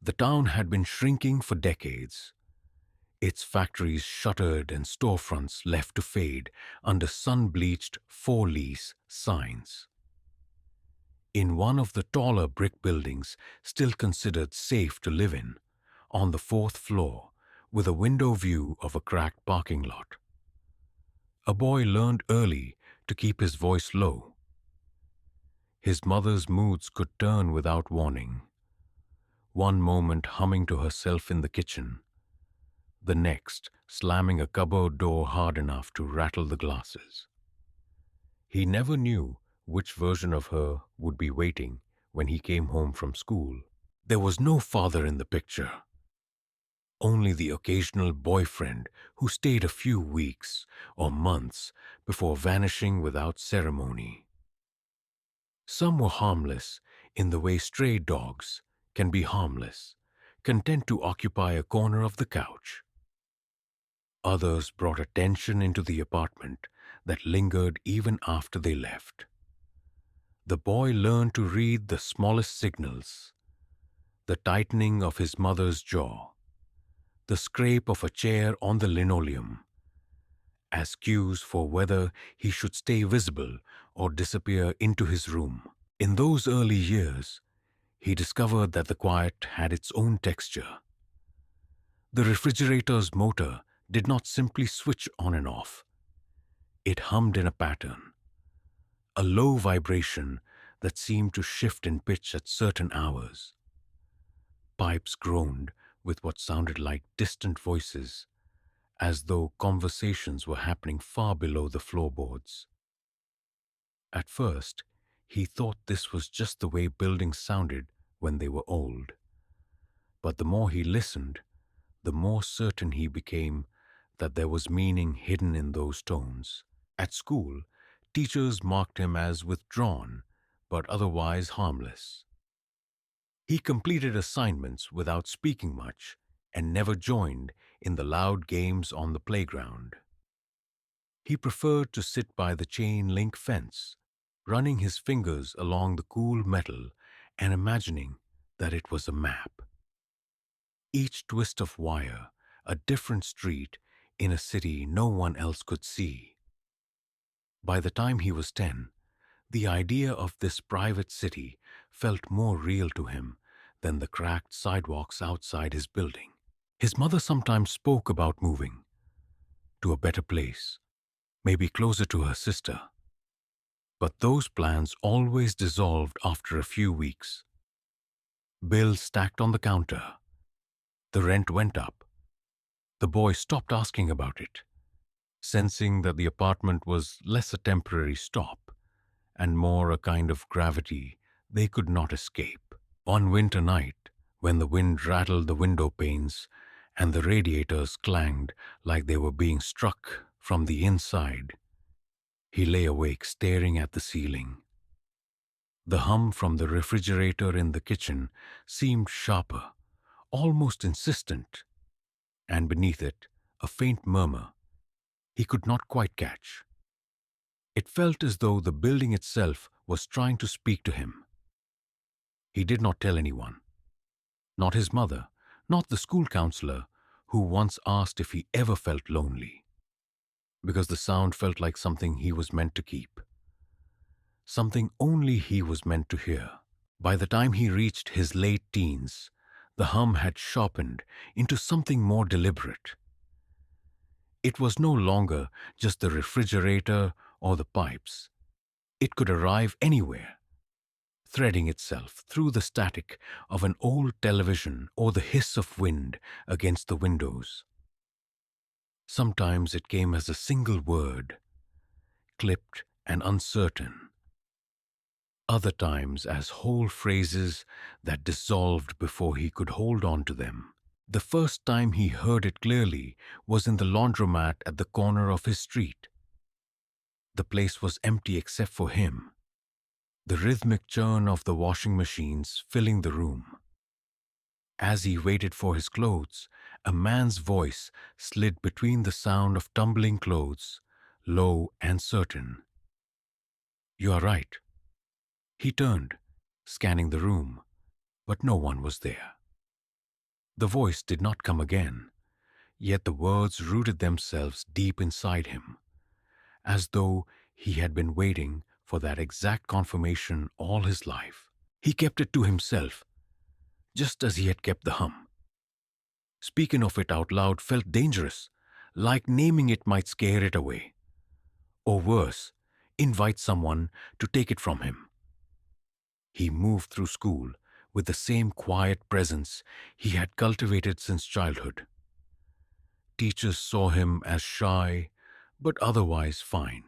The town had been shrinking for decades, its factories shuttered and storefronts left to fade under sun-bleached for-lease signs. In one of the taller brick buildings still considered safe to live in, on the fourth floor, with a window view of a cracked parking lot, a boy learned early to keep his voice low. His mother's moods could turn without warning. One moment humming to herself in the kitchen, the next slamming a cupboard door hard enough to rattle the glasses. He never knew which version of her would be waiting when he came home from school. There was no father in the picture, only the occasional boyfriend who stayed a few weeks or months before vanishing without ceremony. Some were harmless in the way stray dogs can be harmless, content to occupy a corner of the couch. Others brought a tension into the apartment that lingered even after they left. The boy learned to read the smallest signals, the tightening of his mother's jaw, the scrape of a chair on the linoleum, as cues for whether he should stay visible or disappear into his room. In those early years, he discovered that the quiet had its own texture. The refrigerator's motor did not simply switch on and off. It hummed in a pattern, a low vibration that seemed to shift in pitch at certain hours. Pipes groaned with what sounded like distant voices, as though conversations were happening far below the floorboards. At first, he thought this was just the way buildings sounded when they were old. But the more he listened, the more certain he became that there was meaning hidden in those tones. At school, teachers marked him as withdrawn, but otherwise harmless. He completed assignments without speaking much and never joined in the loud games on the playground. He preferred to sit by the chain-link fence, running his fingers along the cool metal and imagining that it was a map. Each twist of wire, a different street in a city no one else could see. By the time he was 10, the idea of this private city felt more real to him than the cracked sidewalks outside his building. His mother sometimes spoke about moving to a better place, maybe closer to her sister. But those plans always dissolved after a few weeks. Bills stacked on the counter. The rent went up. The boy stopped asking about it, sensing that the apartment was less a temporary stop and more a kind of gravity they could not escape. One winter night, when the wind rattled the window panes and the radiators clanged like they were being struck from the inside, he lay awake staring at the ceiling. The hum from the refrigerator in the kitchen seemed sharper, almost insistent, and beneath it, a faint murmur he could not quite catch. It felt as though the building itself was trying to speak to him. He did not tell anyone. Not his mother, not the school counselor who once asked if he ever felt lonely, because the sound felt like something he was meant to keep, something only he was meant to hear. By the time he reached his late teens, the hum had sharpened into something more deliberate. It was no longer just the refrigerator or the pipes. It could arrive anywhere, threading itself through the static of an old television or the hiss of wind against the windows. Sometimes it came as a single word, clipped and uncertain. Other times as whole phrases that dissolved before he could hold on to them. The first time he heard it clearly was in the laundromat at the corner of his street. The place was empty except for him, the rhythmic churn of the washing machines filling the room. As he waited for his clothes, a man's voice slid between the sound of tumbling clothes, low and certain. "You are right." He turned, scanning the room, but no one was there. The voice did not come again, yet the words rooted themselves deep inside him, as though he had been waiting for that exact confirmation all his life. He kept it to himself, just as he had kept the hum. Speaking of it out loud felt dangerous, like naming it might scare it away. Or worse, invite someone to take it from him. He moved through school with the same quiet presence he had cultivated since childhood. Teachers saw him as shy, but otherwise fine.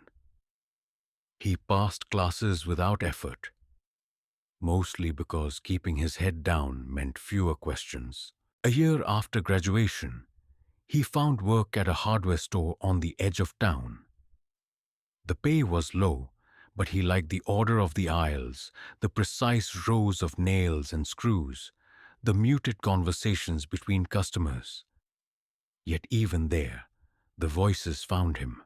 He passed classes without effort, mostly because keeping his head down meant fewer questions. A year after graduation, he found work at a hardware store on the edge of town. The pay was low, but he liked the order of the aisles, the precise rows of nails and screws, the muted conversations between customers. Yet even there, the voices found him.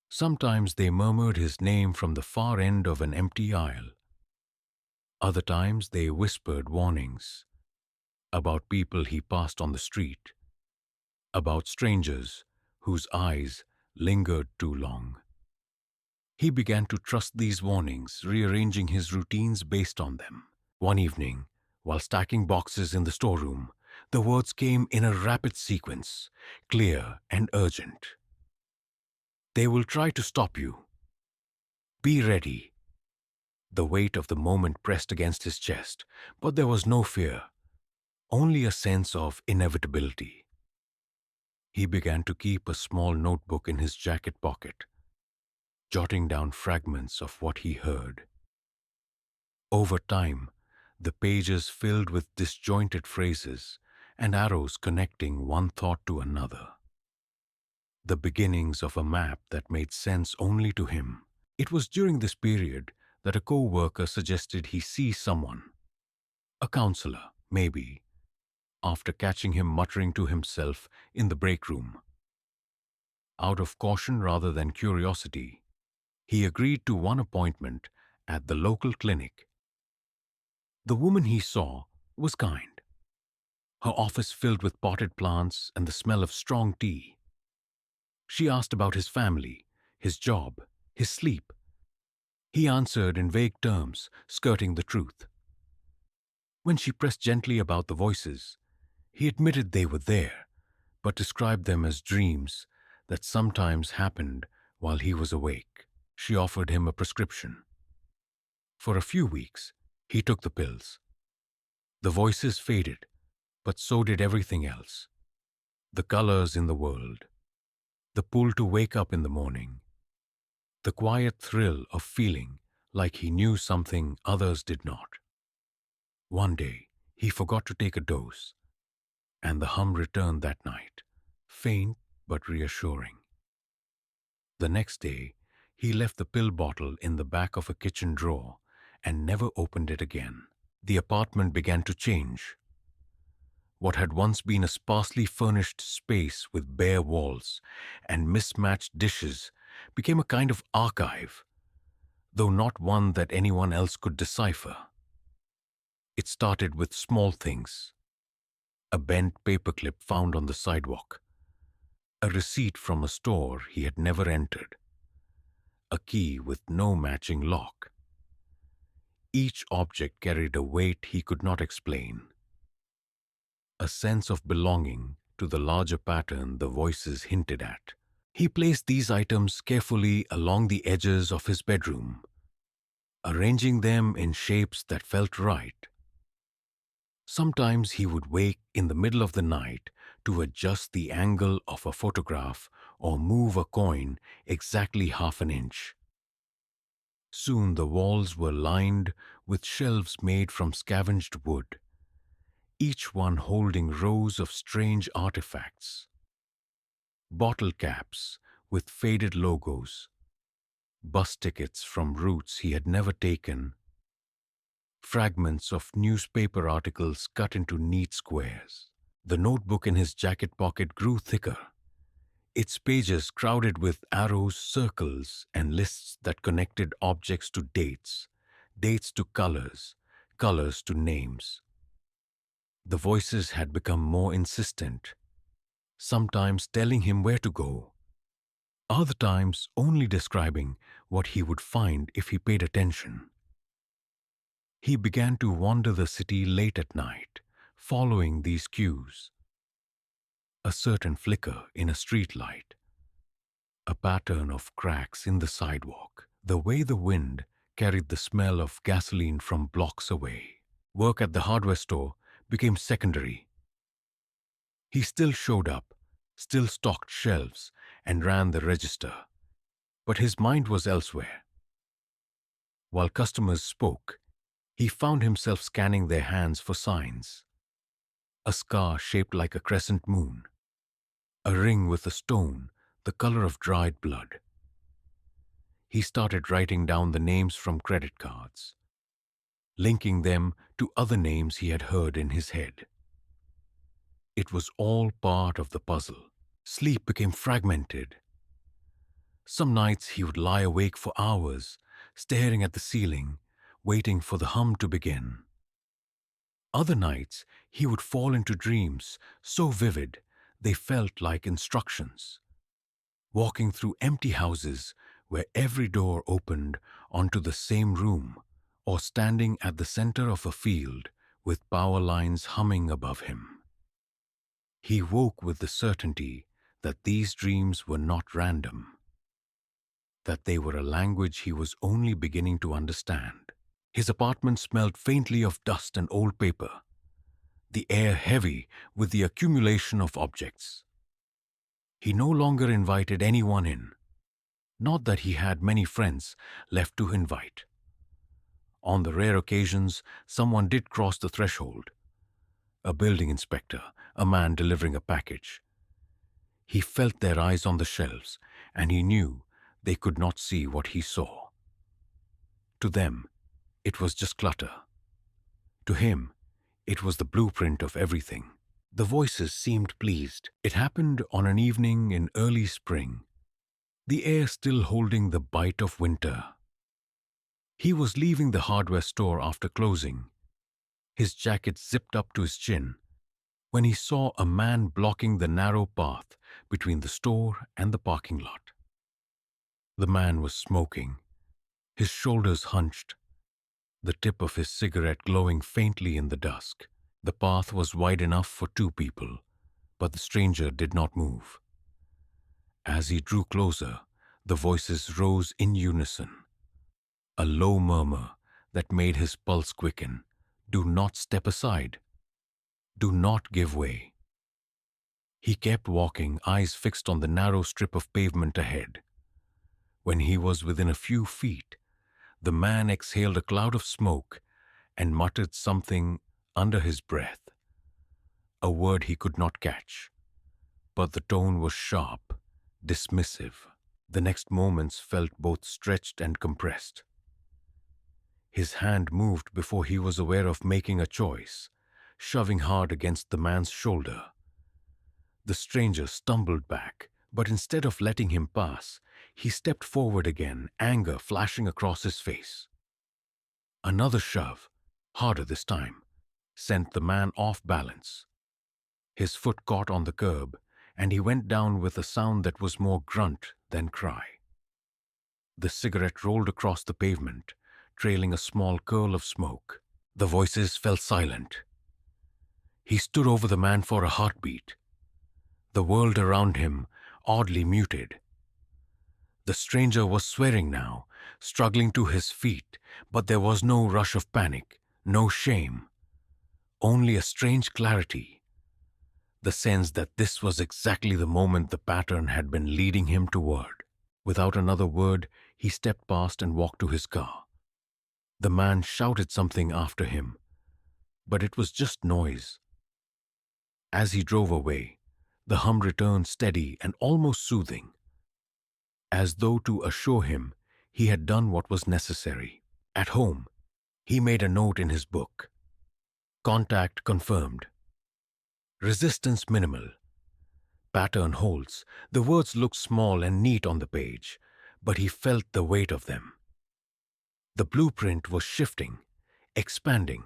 Sometimes they murmured his name from the far end of an empty aisle. Other times they whispered warnings about people he passed on the street, about strangers whose eyes lingered too long. He began to trust these warnings, rearranging his routines based on them. One evening, while stacking boxes in the storeroom, the words came in a rapid sequence, clear and urgent. "They will try to stop you. Be ready." The weight of the moment pressed against his chest, but there was no fear, only a sense of inevitability. He began to keep a small notebook in his jacket pocket, jotting down fragments of what he heard. Over time, the pages filled with disjointed phrases and arrows connecting one thought to another. The beginnings of a map that made sense only to him. It was during this period that a co-worker suggested he see someone, a counselor, maybe, after catching him muttering to himself in the break room. Out of caution rather than curiosity, he agreed to one appointment at the local clinic. The woman he saw was kind, her office filled with potted plants and the smell of strong tea. She asked about his family, his job, his sleep. He answered in vague terms, skirting the truth. When she pressed gently about the voices, he admitted they were there, but described them as dreams that sometimes happened while he was awake. She offered him a prescription. For a few weeks, he took the pills. The voices faded, but so did everything else. The colors in the world, the pull to wake up in the morning, the quiet thrill of feeling like he knew something others did not. One day, he forgot to take a dose, and the hum returned that night, faint but reassuring. The next day, he left the pill bottle in the back of a kitchen drawer and never opened it again. The apartment began to change. What had once been a sparsely furnished space with bare walls and mismatched dishes became a kind of archive, though not one that anyone else could decipher. It started with small things: a bent paperclip found on the sidewalk, a receipt from a store he had never entered, a key with no matching lock. Each object carried a weight he could not explain, a sense of belonging to the larger pattern the voices hinted at. He placed these items carefully along the edges of his bedroom, arranging them in shapes that felt right. Sometimes he would wake in the middle of the night to adjust the angle of a photograph or move a coin exactly half an inch. Soon the walls were lined with shelves made from scavenged wood, each one holding rows of strange artifacts. Bottle caps with faded logos, bus tickets from routes he had never taken, fragments of newspaper articles cut into neat squares. The notebook in his jacket pocket grew thicker, its pages crowded with arrows, circles, and lists that connected objects to dates, dates to colors, colors to names. The voices had become more insistent, sometimes telling him where to go, other times only describing what he would find if he paid attention. He began to wander the city late at night, following these cues. A certain flicker in a street light, a pattern of cracks in the sidewalk, the way the wind carried the smell of gasoline from blocks away. Work at the hardware store became secondary. He still showed up, still stocked shelves, and ran the register, but his mind was elsewhere. While customers spoke, he found himself scanning their hands for signs. A scar shaped like a crescent moon, a ring with a stone the color of dried blood. He started writing down the names from credit cards, linking them to other names he had heard in his head. It was all part of the puzzle. Sleep became fragmented. Some nights he would lie awake for hours, staring at the ceiling, waiting for the hum to begin. Other nights he would fall into dreams so vivid they felt like instructions, walking through empty houses where every door opened onto the same room, or standing at the center of a field with power lines humming above him. He woke with the certainty that these dreams were not random, that they were a language he was only beginning to understand. His apartment smelled faintly of dust and old paper, the air heavy with the accumulation of objects. He no longer invited anyone in, not that he had many friends left to invite. On the rare occasions someone did cross the threshold, a building inspector, a man delivering a package. He felt their eyes on the shelves, and he knew they could not see what he saw. To them, it was just clutter. To him, it was the blueprint of everything. The voices seemed pleased. It happened on an evening in early spring, the air still holding the bite of winter. He was leaving the hardware store after closing, his jacket zipped up to his chin, when he saw a man blocking the narrow path between the store and the parking lot. The man was smoking, his shoulders hunched, the tip of his cigarette glowing faintly in the dusk. The path was wide enough for two people, but the stranger did not move. As he drew closer, the voices rose in unison, a low murmur that made his pulse quicken. Do not step aside. Do not give way. He kept walking, eyes fixed on the narrow strip of pavement ahead. When he was within a few feet, the man exhaled a cloud of smoke and muttered something under his breath, a word he could not catch, but the tone was sharp, dismissive. The next moments felt both stretched and compressed. His hand moved before he was aware of making a choice, shoving hard against the man's shoulder. The stranger stumbled back, but instead of letting him pass, he stepped forward again, anger flashing across his face. Another shove, harder this time, sent the man off balance. His foot caught on the curb, and he went down with a sound that was more grunt than cry. The cigarette rolled across the pavement, trailing a small curl of smoke. The voices fell silent. He stood over the man for a heartbeat. The world around him oddly muted. The stranger was swearing now, struggling to his feet, but there was no rush of panic, no shame, only a strange clarity, the sense that this was exactly the moment the pattern had been leading him toward. Without another word, he stepped past and walked to his car. The man shouted something after him, but it was just noise. As he drove away, the hum returned steady and almost soothing, as though to assure him he had done what was necessary. At home, he made a note in his book. Contact confirmed. Resistance minimal. Pattern holds. The words looked small and neat on the page, but he felt the weight of them. The blueprint was shifting, expanding.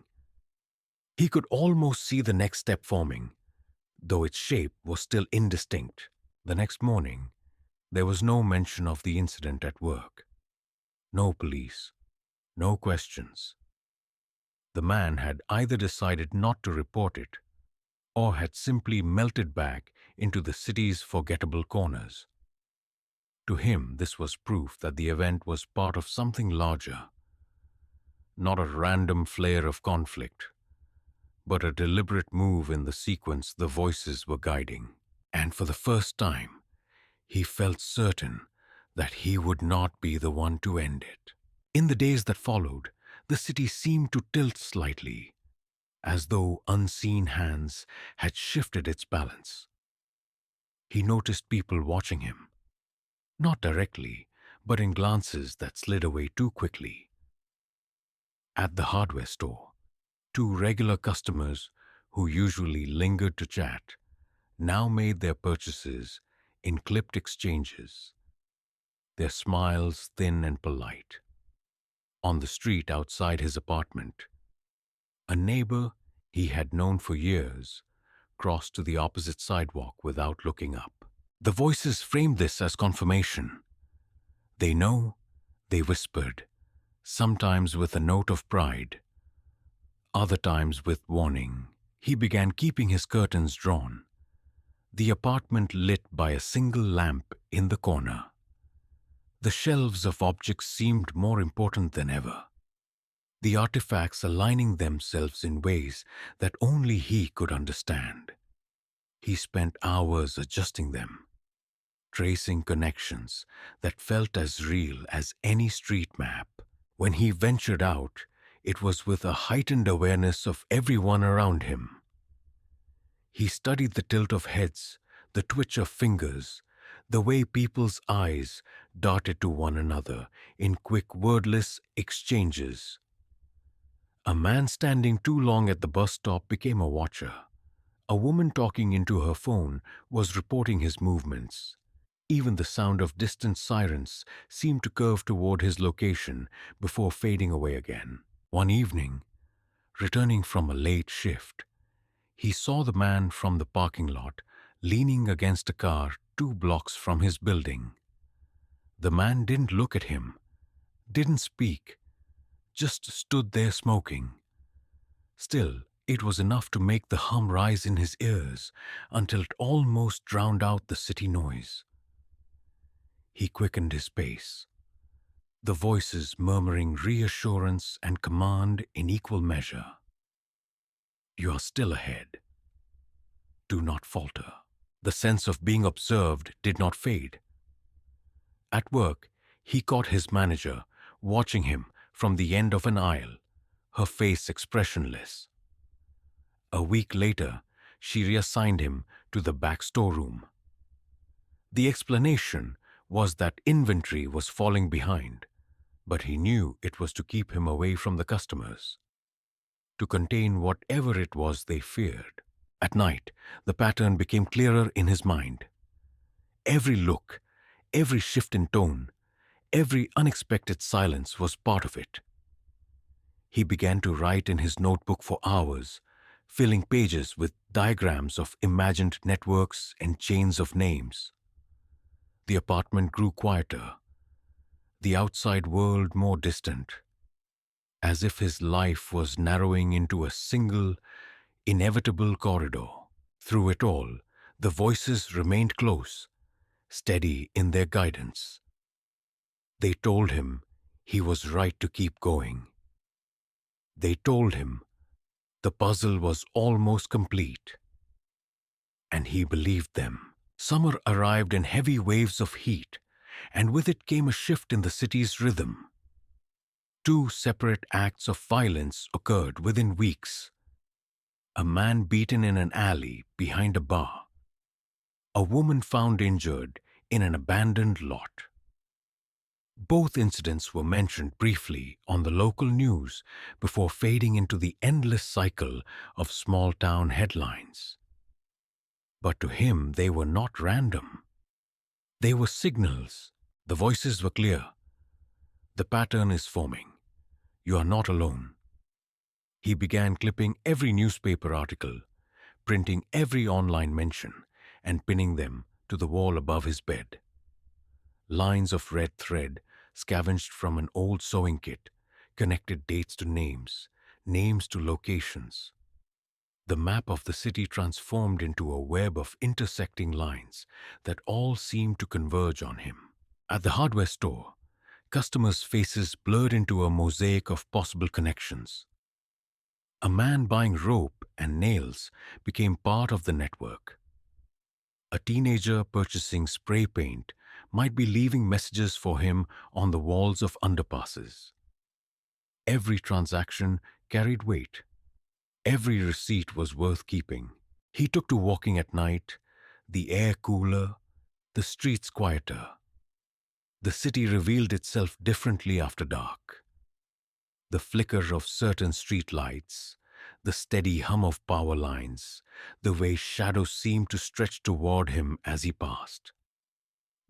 He could almost see the next step forming, though its shape was still indistinct. The next morning, there was no mention of the incident at work. No police, no questions. The man had either decided not to report it or had simply melted back into the city's forgettable corners. To him, this was proof that the event was part of something larger, not a random flare of conflict, but a deliberate move in the sequence the voices were guiding. And for the first time, he felt certain that he would not be the one to end it. In the days that followed, the city seemed to tilt slightly, as though unseen hands had shifted its balance. He noticed people watching him, not directly, but in glances that slid away too quickly. At the hardware store, two regular customers who usually lingered to chat now made their purchases in clipped exchanges, their smiles thin and polite. On the street outside his apartment, a neighbor he had known for years crossed to the opposite sidewalk without looking up. The voices framed this as confirmation. They know, they whispered, sometimes with a note of pride, other times with warning. He began keeping his curtains drawn, the apartment lit by a single lamp in the corner. The shelves of objects seemed more important than ever, the artifacts aligning themselves in ways that only he could understand. He spent hours adjusting them, tracing connections that felt as real as any street map. When he ventured out, it was with a heightened awareness of everyone around him. He studied the tilt of heads, the twitch of fingers, the way people's eyes darted to one another in quick wordless exchanges. A man standing too long at the bus stop became a watcher. A woman talking into her phone was reporting his movements. Even the sound of distant sirens seemed to curve toward his location before fading away again. One evening, returning from a late shift, he saw the man from the parking lot leaning against a car 2 blocks from his building. The man didn't look at him, didn't speak, just stood there smoking. Still, it was enough to make the hum rise in his ears until it almost drowned out the city noise. He quickened his pace, the voices murmuring reassurance and command in equal measure. You are still ahead. Do not falter. The sense of being observed did not fade. At work, he caught his manager watching him from the end of an aisle, her face expressionless. A week later, she reassigned him to the back storeroom. The explanation was that inventory was falling behind, but he knew it was to keep him away from the customers, to contain whatever it was they feared. At night, the pattern became clearer in his mind. Every look, every shift in tone, every unexpected silence was part of it. He began to write in his notebook for hours, filling pages with diagrams of imagined networks and chains of names. The apartment grew quieter, the outside world more distant, as if his life was narrowing into a single, inevitable corridor. Through it all, the voices remained close, steady in their guidance. They told him he was right to keep going. They told him the puzzle was almost complete, and he believed them. Summer arrived in heavy waves of heat, and with it came a shift in the city's rhythm. 2 separate acts of violence occurred within weeks. A man beaten in an alley behind a bar. A woman found injured in an abandoned lot. Both incidents were mentioned briefly on the local news before fading into the endless cycle of small-town headlines. But to him, they were not random. They were signals. The voices were clear. The pattern is forming. You are not alone. He began clipping every newspaper article, printing every online mention, and pinning them to the wall above his bed. Lines of red thread, scavenged from an old sewing kit, connected dates to names, names to locations. The map of the city transformed into a web of intersecting lines that all seemed to converge on him. At the hardware store, customers' faces blurred into a mosaic of possible connections. A man buying rope and nails became part of the network. A teenager purchasing spray paint might be leaving messages for him on the walls of underpasses. Every transaction carried weight. Every receipt was worth keeping. He took to walking at night, the air cooler, the streets quieter. The city revealed itself differently after dark. The flicker of certain street lights, the steady hum of power lines, the way shadows seemed to stretch toward him as he passed.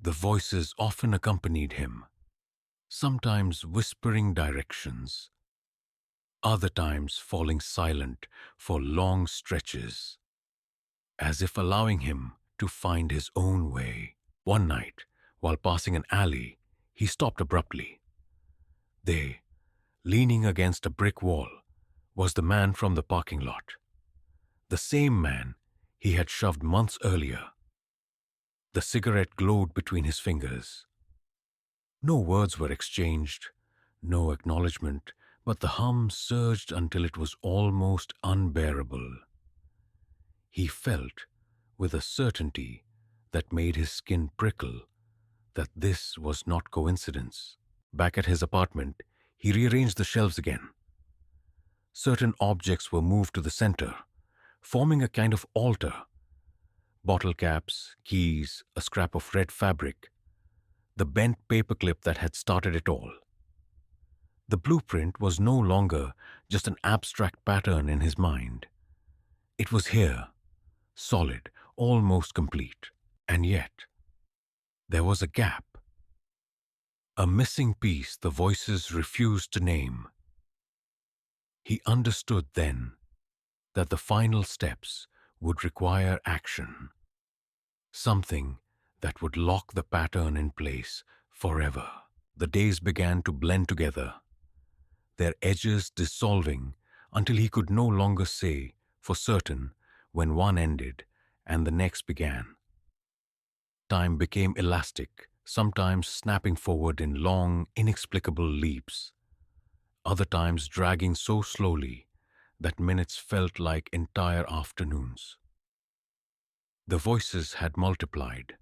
The voices often accompanied him, sometimes whispering directions, other times falling silent for long stretches, as if allowing him to find his own way. One night, while passing an alley, he stopped abruptly. There, leaning against a brick wall, was the man from the parking lot. The same man he had shoved months earlier. The cigarette glowed between his fingers. No words were exchanged, no acknowledgement, but the hum surged until it was almost unbearable. He felt, with a certainty that made his skin prickle, that this was not coincidence. Back at his apartment, he rearranged the shelves again. Certain objects were moved to the center, forming a kind of altar. Bottle caps, keys, a scrap of red fabric, the bent paperclip that had started it all. The blueprint was no longer just an abstract pattern in his mind. It was here, solid, almost complete. And yet, there was a gap. A missing piece the voices refused to name. He understood then that the final steps would require action. Something that would lock the pattern in place forever. The days began to blend together, their edges dissolving until he could no longer say for certain when one ended and the next began. Time became elastic, sometimes snapping forward in long, inexplicable leaps, other times dragging so slowly that minutes felt like entire afternoons. The voices had multiplied,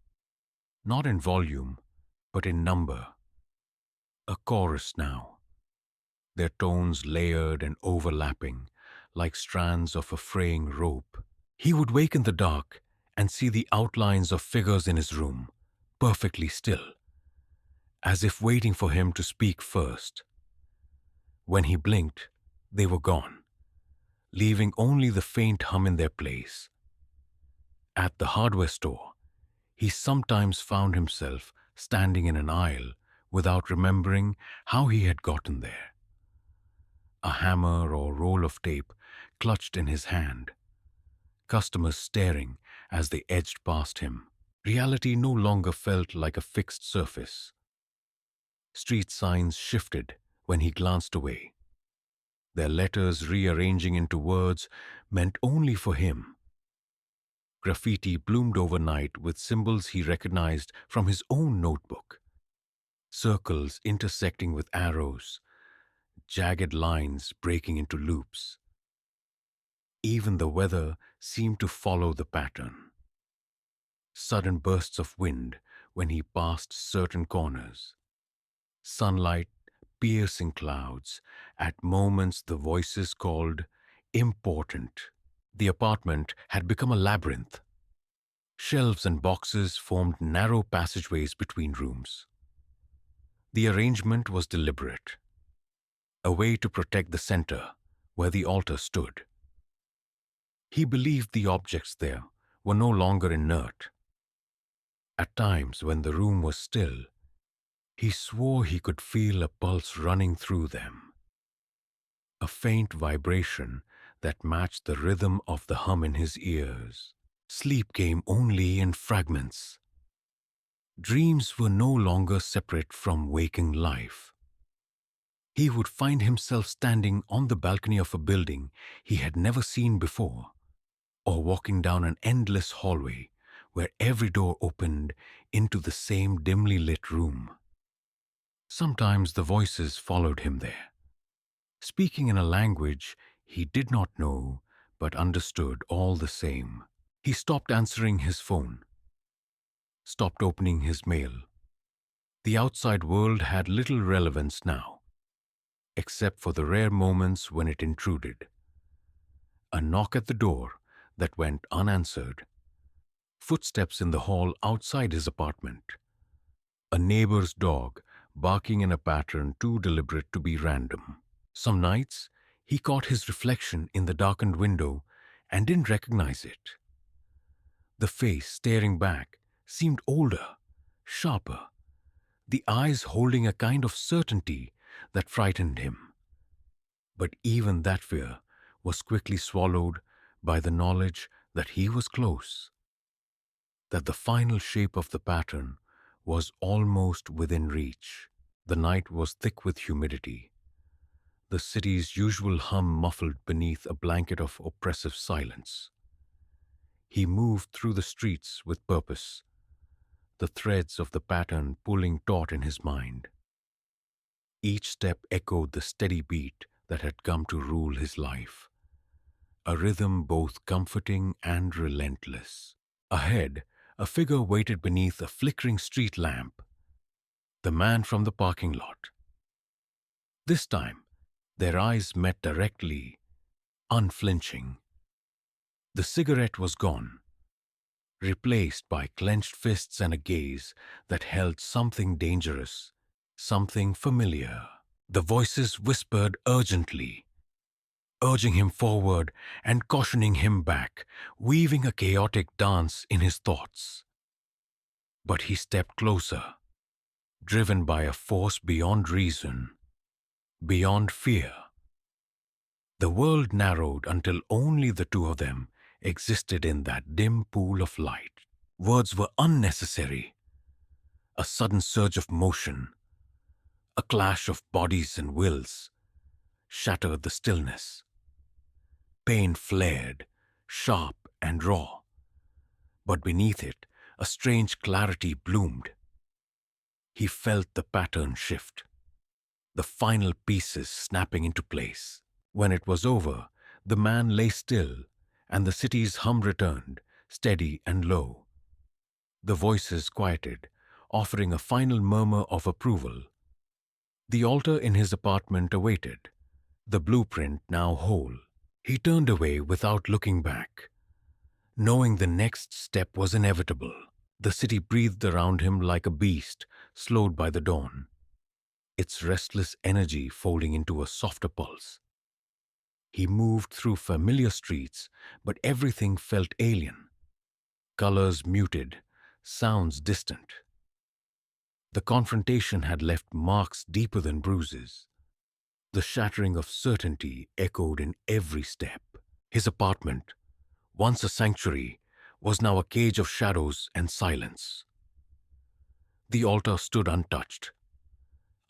not in volume, but in number. A chorus now, their tones layered and overlapping, like strands of a fraying rope. He would wake in the dark and see the outlines of figures in his room, perfectly still, as if waiting for him to speak first. When he blinked, they were gone, leaving only the faint hum in their place. At the hardware store, he sometimes found himself standing in an aisle without remembering how he had gotten there. A hammer or roll of tape clutched in his hand, customers staring as they edged past him. Reality no longer felt like a fixed surface. Street signs shifted when he glanced away, their letters rearranging into words meant only for him. Graffiti bloomed overnight with symbols he recognized from his own notebook. Circles intersecting with arrows, jagged lines breaking into loops. Even the weather seemed to follow the pattern. Sudden bursts of wind when he passed certain corners. Sunlight piercing clouds, at moments the voices called important. The apartment had become a labyrinth. Shelves and boxes formed narrow passageways between rooms. The arrangement was deliberate, a way to protect the center where the altar stood. He believed the objects there were no longer inert. At times, when the room was still, he swore he could feel a pulse running through them. a faint vibration that matched the rhythm of the hum in his ears. Sleep came only in fragments. Dreams were no longer separate from waking life. He would find himself standing on the balcony of a building he had never seen before, or walking down an endless hallway where every door opened into the same dimly lit room. Sometimes the voices followed him there, speaking in a language he did not know but understood all the same. He stopped answering his phone, stopped opening his mail. The outside world had little relevance now, except for the rare moments when it intruded. A knock at the door that went unanswered, footsteps in the hall outside his apartment, a neighbor's dog barking in a pattern too deliberate to be random. Some nights, he caught his reflection in the darkened window and didn't recognize it. The face staring back seemed older, sharper, the eyes holding a kind of certainty that frightened him. But even that fear was quickly swallowed by the knowledge that he was close, that the final shape of the pattern was almost within reach. The night was thick with humidity, the city's usual hum muffled beneath a blanket of oppressive silence. He moved through the streets with purpose, the threads of the pattern pulling taut in his mind. Each step echoed the steady beat that had come to rule his life, a rhythm both comforting and relentless. Ahead, a figure waited beneath a flickering street lamp, the man from the parking lot. This time, their eyes met directly, unflinching. The cigarette was gone, replaced by clenched fists and a gaze that held something dangerous, something familiar. The voices whispered urgently, urging him forward and cautioning him back, weaving a chaotic dance in his thoughts. But he stepped closer, driven by a force beyond reason, beyond fear. The world narrowed until only the two of them existed in that dim pool of light. Words were unnecessary. A sudden surge of motion, a clash of bodies and wills, shattered the stillness. Pain flared, sharp and raw, but beneath it, a strange clarity bloomed. He felt the pattern shift, the final pieces snapping into place. When it was over, the man lay still, and the city's hum returned, steady and low. The voices quieted, offering a final murmur of approval. The altar in his apartment awaited, the blueprint now whole. He turned away without looking back, knowing the next step was inevitable. The city breathed around him like a beast slowed by the dawn, its restless energy folding into a softer pulse. He moved through familiar streets, but everything felt alien. Colors muted, sounds distant. The confrontation had left marks deeper than bruises. The shattering of certainty echoed in every step. His apartment, once a sanctuary, was now a cage of shadows and silence. The altar stood untouched,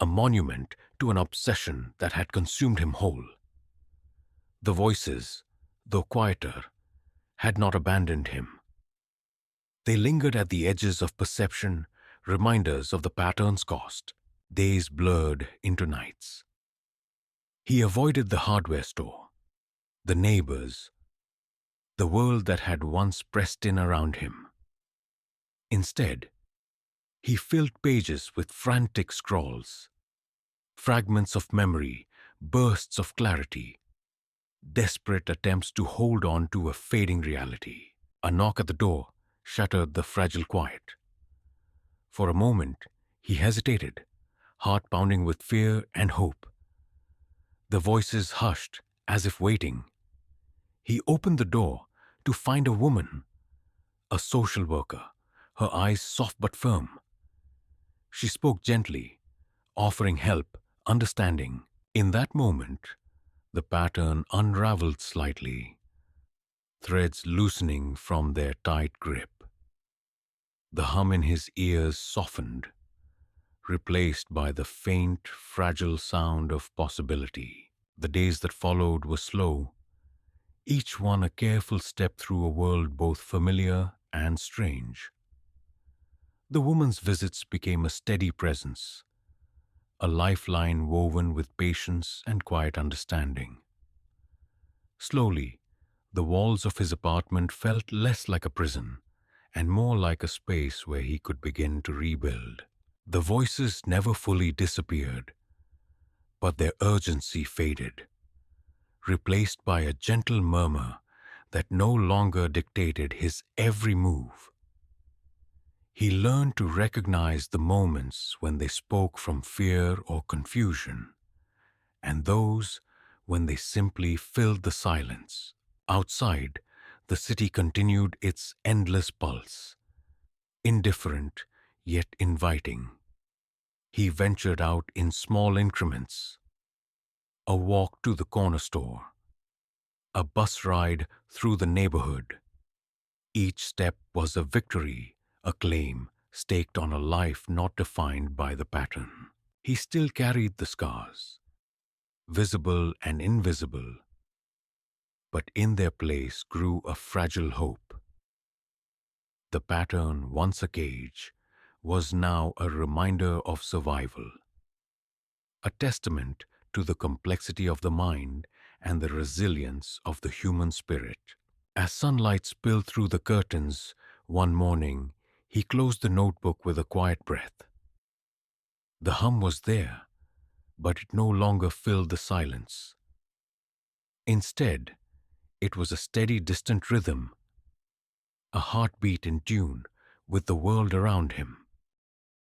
a monument to an obsession that had consumed him whole. The voices, though quieter, had not abandoned him. They lingered at the edges of perception, reminders of the pattern's cost. Days blurred into nights. He avoided the hardware store, the neighbors, the world that had once pressed in around him. Instead, he filled pages with frantic scrawls, fragments of memory, bursts of clarity, desperate attempts to hold on to a fading reality. A knock at the door shattered the fragile quiet. For a moment, he hesitated, heart pounding with fear and hope. The voices hushed, as if waiting. He opened the door to find a woman, a social worker, her eyes soft but firm. She spoke gently, offering help, understanding. In that moment, The pattern unraveled slightly, threads loosening from their tight grip. The hum in his ears softened, replaced by the faint, fragile sound of possibility. The days that followed were slow, each one a careful step through a world both familiar and strange. The woman's visits became a steady presence, a lifeline woven with patience and quiet understanding. Slowly, the walls of his apartment felt less like a prison and more like a space where he could begin to rebuild. The voices never fully disappeared, but their urgency faded, replaced by a gentle murmur that no longer dictated his every move. He learned to recognize the moments when they spoke from fear or confusion, and those when they simply filled the silence. Outside, the city continued its endless pulse, indifferent yet inviting. He ventured out in small increments: a walk to the corner store, a bus ride through the neighborhood. Each step was a victory, a claim staked on a life not defined by the pattern. He still carried the scars, visible and invisible, but in their place grew a fragile hope. The pattern, once a cage, was now a reminder of survival, a testament to the complexity of the mind and the resilience of the human spirit. As sunlight spilled through the curtains one morning, he closed the notebook with a quiet breath. The hum was there, but it no longer filled the silence. Instead, it was a steady, distant rhythm, a heartbeat in tune with the world around him.